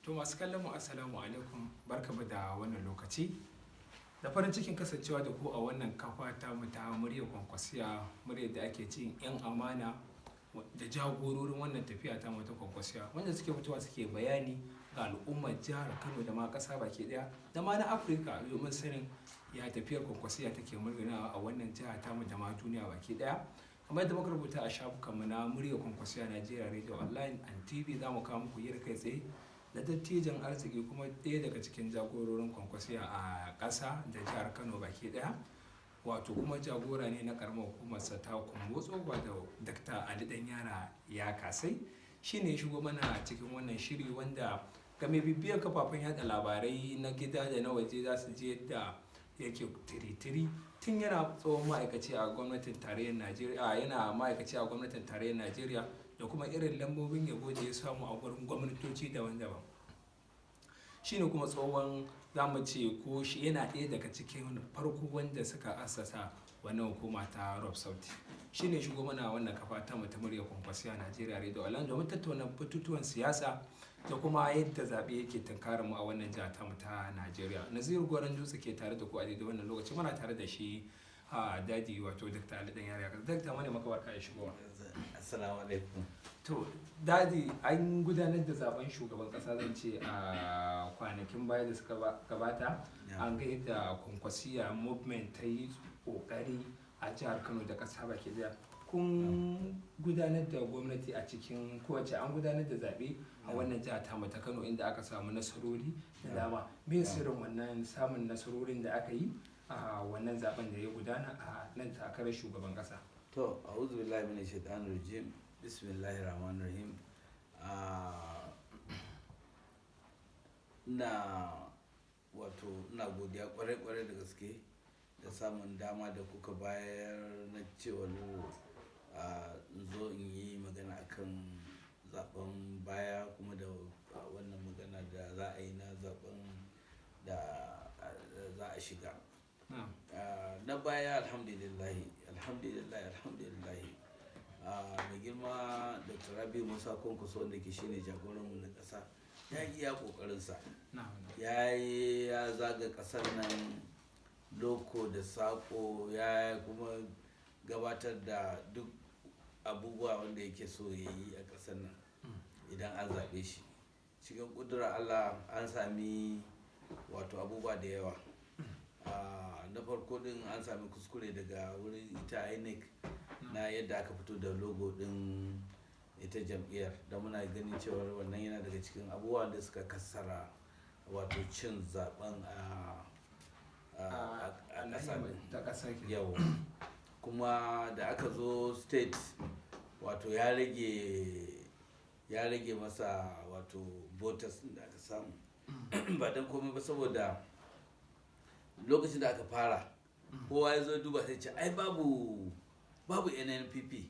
To masu kallon mu assalamu alaikum, barkamu da wannan lokaci. Da farin cikin kasancewa da ku a wannan kafa ta mu ta Muryar Kwankwasiya, muryar da ake cin yan amana da jagororin wannan tafiya ta mu ta Kwankwasiya, wanda suke fitowa suke bayani ga al'ummar jihar Kano da ma ƙasa baki ɗaya da ma na Afirka domin sanin ya tafiyar Kwankwasiya take murginawa a wannan jiha ta mu da ma duniya baki ɗaya. Kamar yadda muka rubuta a shafukanmu na Muryar Kwankwasiya Najeriya Radio Online and TV, za mu kawo muku Hira Tare da dattijan Arziki, kuma ɗaya daga cikin jagororin Kwankwasiya a ƙasa da jihar Kano baki ɗaya, wato kuma jagora ne na ƙaramar hukumar ta Kumbotso, wato Dr. DanYaro Yakasai, shi ne shigo mana cikin wannan shiri, wanda ga mai bibiyar kafafen yada labarai na gida da na waje za su je yadda yake tiri-tiri tun yana tsohon ma'aikaci a gwamnatin tarayyar Najeriya, yana ma'aikaci a gwamnatin tarayyar Najeriya, da kuma irin lambobin yabo da ya samu a gurin gwamnatoci daban-daban. Shi ne kuma tsohon, za mu ce ko shi yana ɗaya daga cikin farko wanda suka assasa wannan hukuma ta Rob Sauti. Shi ne shigo mana wannan kafa ta Muryar Kwankwasiya Najeriya Radio Online domin tattauna batutuwan siyasa da kuma yadda zaɓe yake tunkarar mu a wannan jiha ta mu ta Najeriya. Naziru Goran Dutse ke tare da ku a daidai wannan lokaci, muna tare da shi dadi wato Dr. DanYaro Yakasai. Dakta, mane maka barka da shigowa. Assalamu alaikum. To dadi, an gudanar da zaben shugaban kasa zan ce a kwanakin baya da suka gabata, an ga yadda Kwankwasiya movement ta yi kokari a jihar Kano da kasa baki daya. Kun gudanar da gwamnati a cikin kowace, an gudanar da zaɓe a wannan jiha ta ta Kano, inda aka samu nasarori da dama. Me sirrin wannan samun nasarorin da aka yi a wannan zaben da ya gudana a nan takarar shugaban kasa? To, a'udhu billahi minash shaitanir rajim. Bismillahir rahmanir rahim. Ina godiya kwarai da gaske da samun dama da kuka bayar na cewa zo in yi magana akan zaben baya, kuma da wannan magana da za a yi na zaben da za a shiga. Na baya alhamdulillahi mai girma Dr. Rabi Musa Kwankwaso, wanda ke shine jagoranmu na ƙasa, ya yi iya ƙoƙarinsa, ya zaga ƙasar nan loko da sako, ya kuma gabatar da duk abubuwa wanda yake so ya yi a ƙasar nan idan an zaɓe shi. Cikin ƙudurar Allah an sami wato abubuwa da yawa. Na farko din an sami kuskure daga wurin ita INEC na yadda aka fito da logo din ita jam'iyyar, da muna ganin cewa wannan yana daga cikin abubuwan da suka kassara wato cin zaben a ƙasa yau. Kuma da aka zo state, wato ya rage masa wato voters da aka samu, ba don komai ba saboda lokacin da aka fara kowa ya zo duba sai ce ai babu NNPP,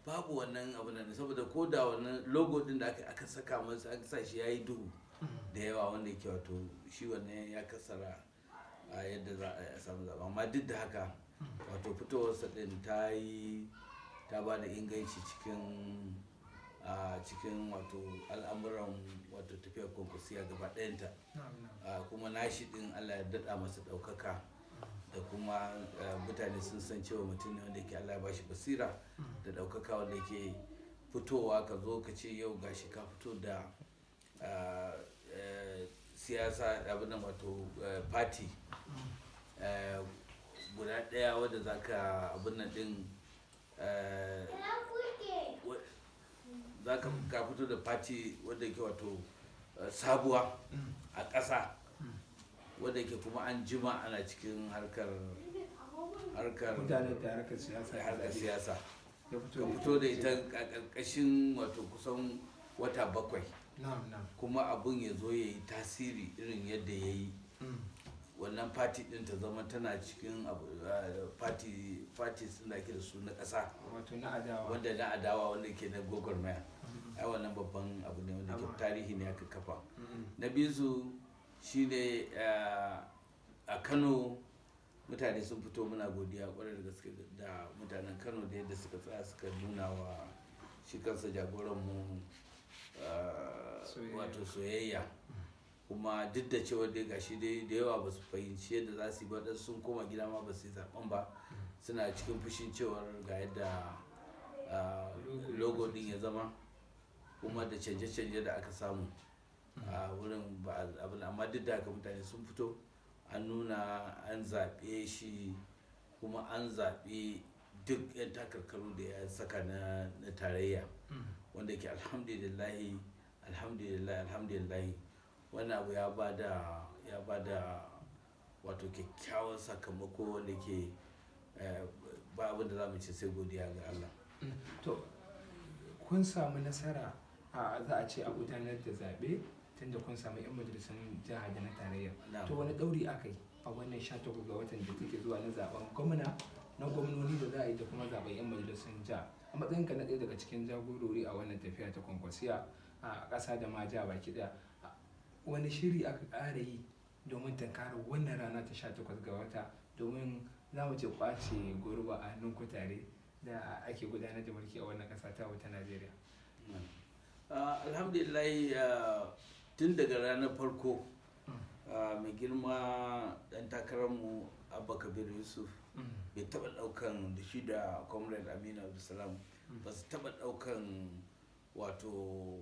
babu wannan abu nan, saboda ko da wannan logo din da aka saka masa, aka sa shi yayi duhu da yawa, wanda yake wato shi wannan ya kasara a yadda za a samu zaɓa. Amma duk da haka wato fitowarsa din ta ba da inganci cikin wato al'amuran wato tafiyar Kwankwasiya gaba ɗayanta. Kuma nashi din Allah ya daɗa masa ɗaukaka, da kuma mutane sun san cewa mutum ne wanda yake Allah ya bashi basira da ɗaukaka, wanda yake fitowa ka zo ka ce yau gashi ka fito da siyasa abin nan, wato party guda ɗaya wadda za ka abin nan din, za ka fito da party wadda yake wato sabuwa a ƙasa, wadda yake kuma an jima ana cikin harkar gudanar da harkar siyasa, ka fito da ita a ƙarƙashin wato kusan wata 7, kuma abun ya zo ya yi tasiri irin yadda ya yi. Wannan party din ta zama tana cikin parties da ake da su na ƙasa, wanda na adawa, wanda ke na gwagwarmaya. Ai wannan babban abu ne wanda ke tarihi ne aka kafa. Na biyu su shine a Kano, mutane sun fito, muna godiya kwarai da gaske da mutanen Kano da yadda suka tsaya suka nuna wa shi kansa jagoranmu wato soyayya. Kuma duk da cewa dai gashi dai da yawa ba su fahimci yadda za su yi ba, dan sun koma gida ma ba su yi zaben ba, suna cikin fushin cewar ga yadda logo din ya zama, kuma da canje-canje da aka samu a wurin ba abin. Amma duk da haka mutane sun fito an nuna an zaɓe shi, kuma an zaɓi duk 'yan takarkaru da ya saka na tarayya, wanda ke alhamdulillahi wannan abu ya bada wato kyakkyawan sakamako, wanda ke ba abin da za mu ce sai godiya ga Allah. To kun samu nasara za a ce a gudanar da zaɓe, tunda kun samu 'yan majalisun jiha da na tarayya. To wani ɗauri aka yi a wannan 18 ga watan da take zuwa na zaben gwamna, na gwamnoni da za a yi, da kuma zaben 'yan majalisun jiha, a matsayinka na ɗaya daga cikin jagorori a wannan tafiya ta kwankwasiya a ƙasa da ma jiha baki ɗaya, wani shiri aka ƙara yi domin tankarar wannan rana ta 18 ga wata, domin za mu ce kwace gurba a hannun kutare da ake gudanar da mulki a wannan ƙasa ta wata Najeriya? Alhamdulillah, tun daga ranar farko mai girma ɗan takararmu Abba Kabir Yusuf bai taɓa ɗaukan, da shi da Comrade Aminu Abdulsalam ba su taɓa ɗaukan wato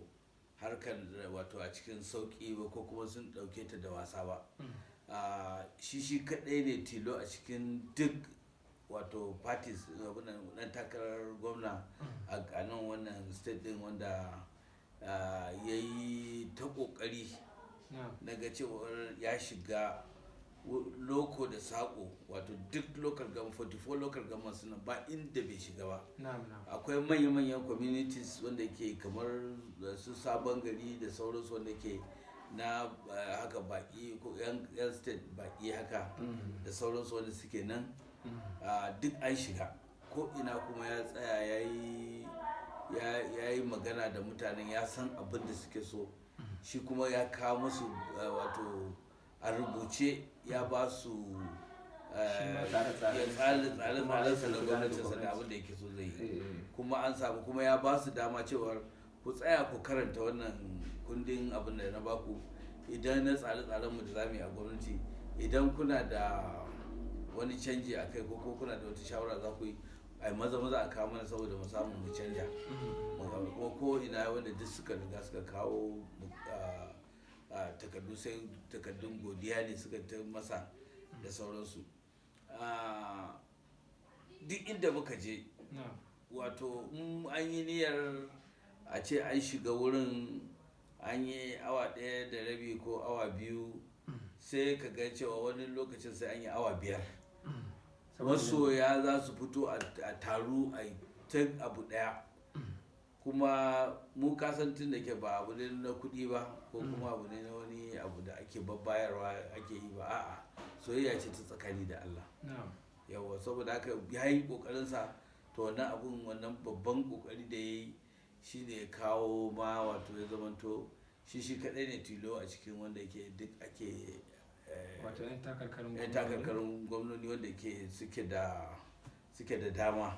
harkar wato a cikin sauƙi ba, ko kuma sun ɗauke ta da wasa ba. Shi kaɗai ne tilo a cikin duk wato parties ɗan takarar gwamna a nan wannan state ɗin, wanda ya yi ta ƙoƙari na ga cewar ya shiga loko da saƙo, wato duk local government 44 local government suna ba inda bai shiga ba. Akwai manya-manyan communities wanda ke kamar su Sabon Gari da sauransu, wanda ke na haka baki ko yan state baki haka da sauransu wanda suke nan, duk an shiga ko ina, kuma ya tsaya ya yi magana da mutanen, ya san abin da suke so, shi kuma ya kawo musu wato a rubuce, ya ba su tsare-tsarensa da gwamnatinsa da abin da yake so zai yi. Kuma an samu, kuma ya ba su dama cewar ku tsaya ku karanta wannan kundin abin da na baku, idan na tsare-tsarenmu da za mu yi a gwamnati, idan kuna da wani canji a kai, ko kuna da wata shawara za ku yi, a maza a kawo mana, saboda mu samu mu canja. Kuma ko ina wanda duk suka riga suka kawo takardu, sai takardun godiya ne suka ta masa da sauransu. Duk inda muka je, wato an yi niyyar a ce an shiga wurin, an yi awa 1.5 ko awa 2, sai ka ga cewa wani lokacin sai an yi awa 5. Masoya za su fito a taru a ta abu ɗaya, kuma mu kasantin da ke ba abu ne na kuɗi ba, ko kuma abu ne na wani abu da ake babbayarwa ake yi ba, a'a, soyayya ce ta tsakani da Allah. Yawa, saboda haka ya yi ƙoƙarinsa, to wannan abun, wannan babban ƙoƙari da ya yi shi ne ya kawo ma wato ya zamanto shi kaɗai ne tilo a cikin wanda ke duk ake wato 'yan takarkarun gwamnoni wanda ke suke da dama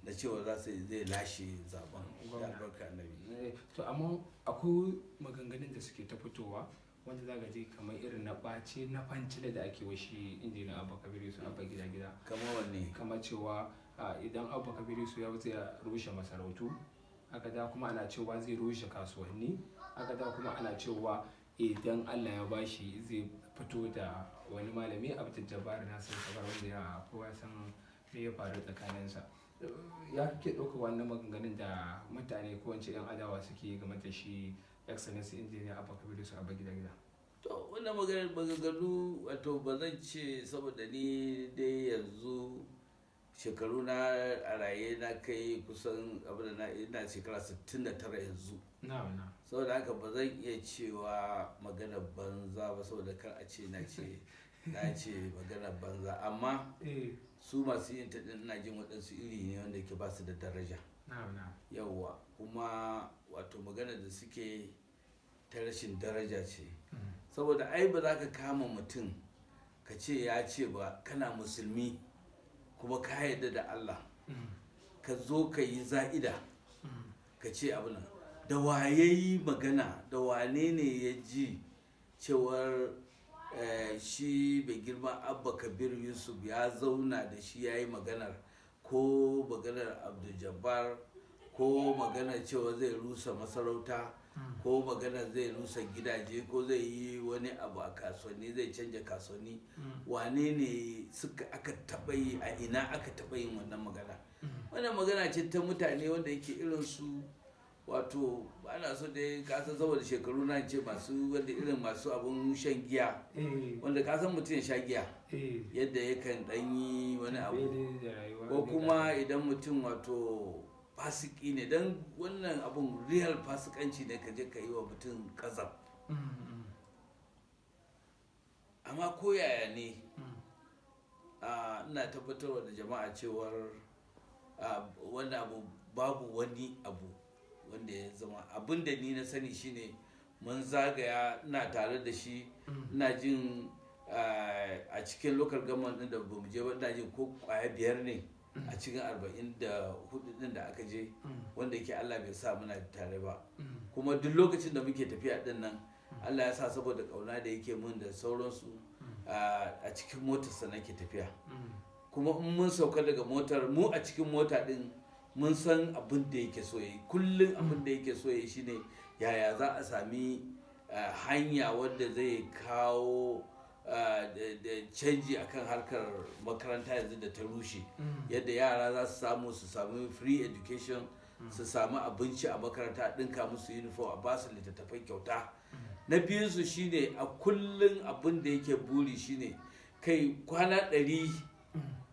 da cewa zai lashe zaben da albarka annabi. To amma akwai maganganun da suke ta fitowa, wanda za ji kamar irin na ɓace na fancile da ake washi injina Abba Kabir Yusuf Abba gida kamar wanne, kamar cewa idan Abba Kabir Yusuf ya zai rushe masarautu, aka da kuma ana cewa zai rushe kasuwanni, aka da kuma ana cewa idan Allah ya bashi zai fito da wani malami Abdul Jabbar Nasir Kabar, wanda ya kowa san me ya faru tsakaninsa. Ya kake ɗauka wannan maganganun da mutane ko wance 'yan adawa suke game da shi Excellency Engineer Abba Kabir Yusuf Abba gida? To wannan maganganu, wato ba zan ce, saboda ni dai yanzu shekaru na a raye na kai kusan abin da ina shekara 69 yanzu. Saboda haka ba zan iya cewa magana banza ba, saboda kar a ce na ce magana banza, amma su masu yin ta din ina jin waɗansu iri ne wanda ke ba su da daraja. Yawwa, kuma wato magana da suke ta rashin daraja ce, saboda ai ba za ka kama mutum ka ce ya ce ba, kana musulmi kuma ka yarda da Allah, ka zo ka yi za'ida ka ce abu nan. da waye magana, da wane ne ya ji cewar shi bai girma Abba Kabir Yusuf ya zauna da shi ya yi maganar, ko maganar Abdul Jabbar, ko maganar cewa zai rusa masarauta, ko maganar zai rusa gidaje, ko zai yi wani abu a kasuwanni, zai canja kasuwanni. Wane ne aka taɓa yi, a ina aka taɓa yin wannan magana? Wannan magana ce ta mutane wanda yake irin su, wato ba na so dai kasan saboda shekaru na ce masu wanda irin masu abun shan giya, wanda kasan mutum ya sha giya yadda yakan ɗanyi wani abu, ko kuma idan mutum wato fasiki ne, don wannan abun real fasikanci ne ka je ka yi wa mutum kazab. Amma ko yaya ne, ina tabbatarwa da jama'a cewar wannan abu babu wani abu wanda ya zama. Abin da ni na sani shine mun zagaya, ina tare da shi, ina jin a cikin local government din da bamu je ba, ina jin ko kwaya 5 ne a cikin 44 din da aka je, wanda yake Allah bai sa muna tare ba. Kuma duk lokacin da muke tafiya din nan, Allah ya sa saboda kauna da yake mun da sauransu, a cikin motarsa nake tafiya. Kuma in mun sauka daga motar, mu a cikin mota din mun san abin da yake so yi. Kullum abin da yake so yi shine yaya za a sami hanya wadda zai kawo da canji akan harkar makaranta yanzu da ta rushe, yadda yara za su samu free education, su samu abinci a makaranta, ɗinka musu uniform, a ba su littattafai kyauta. Na biyunsu shine a kullum abin da yake buri shine kai kwana 100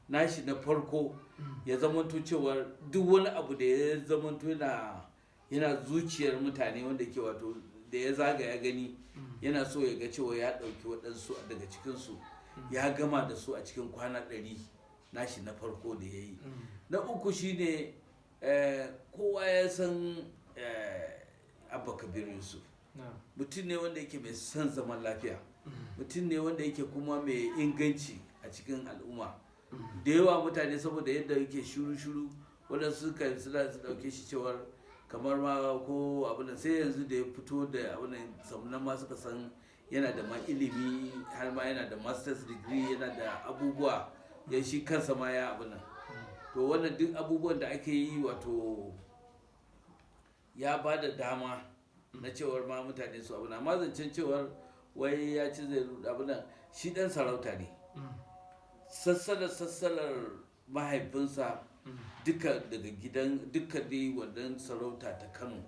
nashi na farko ya zamanto cewa duk wani abu da ya zamanto yana zuciyar mutane, wanda ke wato da ya zagaya gani, yana so ya ga cewa ya ɗauki waɗansu daga cikinsu ya gama da su a cikin kwana 100 nashi na farko da ya yi. Na uku shine kowa ya san Abba Kabir Yusuf mutum ne wanda yake mai son zaman lafiya, mutum ne wanda yake kuma mai inganci a cikin al'umma. Da yawa mutane saboda yadda yake shuru-shuru, waɗansu kan su ɗauke shi cewar kamar ma ko abin, sai yanzu da ya fito da abin sannan ma suka san yana da ma ilimi, har ma yana da master's degree, yana da abubuwa, ya shi kansa ma ya abin nan. To wannan duk abubuwan da ake yi, wato ya ba da dama na cewar ma mutane su abin, amma zancen cewar wai ya ci zai abin nan, shi ɗan sarauta ne. Sassalar mahaifinsa duka daga gidan, duka dai wannan sarauta ta Kano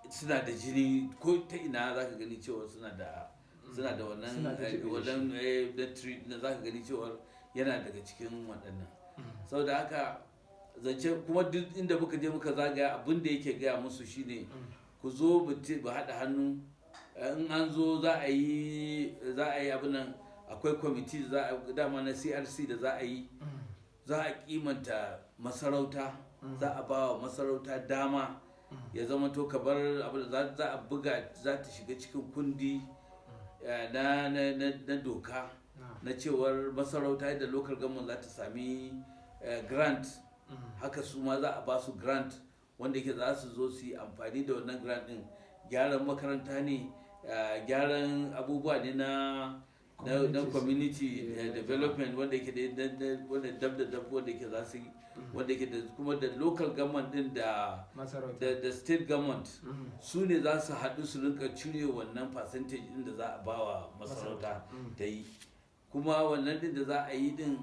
suna da jini, ko ta ina za ka gani cewa suna da wannan tree na, za ka gani cewa yana daga cikin waɗannan. Saboda haka zance kuma duk inda muka je muka zagaya, abin da yake gaya musu shine ku zo mu haɗa hannu, in an zo za a yi abin nan, akwai kwamiti dama na CRC da za a yi, za a kimanta masarauta, za a ba wa masarauta dama ya zama to kabar abin da za a buga, za ta shiga cikin kundi na doka na cewar masarauta da local government za ta sami grant, haka su ma za a ba su grant, wanda yake za su zo su yi amfani da wannan grant din, gyaran makaranta ne, gyaran abubuwa ne na community development, wanda yake wanda dab wanda yake za su yi, wanda yake da kuma da local government din da state government, su ne za su haɗu su rinka cire wannan percentage din da za a bawa masarauta ta yi. Kuma wannan din da za a yi din,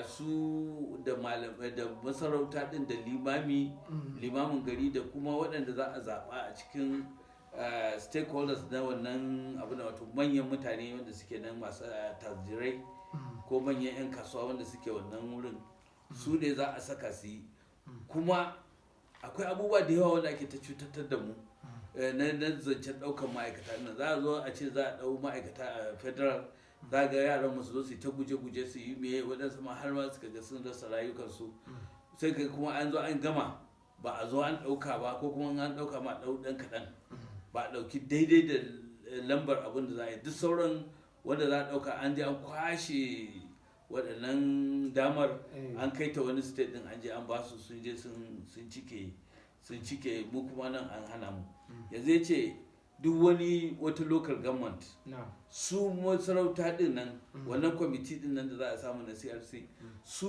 su da malamai da masarauta din da limamin gari da kuma waɗanda za a zaɓa a cikin stakeholders na wannan abu, wato manyan mutane wanda suke nan, masu tajirai ko manyan 'yan kasuwa wanda suke wannan wurin, su ne za a saka su yi. Kuma akwai abubuwa da yawa wanda ake ta cutar da mu na zancen ɗaukar ma'aikata nan. Za a zo a ce za a ɗau ma'aikata a federal, za ga yaran musu zo su yi ta guje-guje su yi meye, waɗansu ma har ma suka ga sun rasa rayukansu. Sai ka kuma an zo an gama, ba a zo an ɗauka ba, ko kuma an ɗauka ma ɗau ɗan kaɗan, ba a ɗauki daidai da lambar abin da za a yi. Duk sauran wanda za a ɗauka an je an kwashe waɗannan damar, an kai ta wani state ɗin, an je an ba su, sun je sun cike sun cike mu kuma nan an hana mu. Yanzu ya ce duk wata local government su masarauta din nan wannan kwamiti din nan da za a samu na CRC su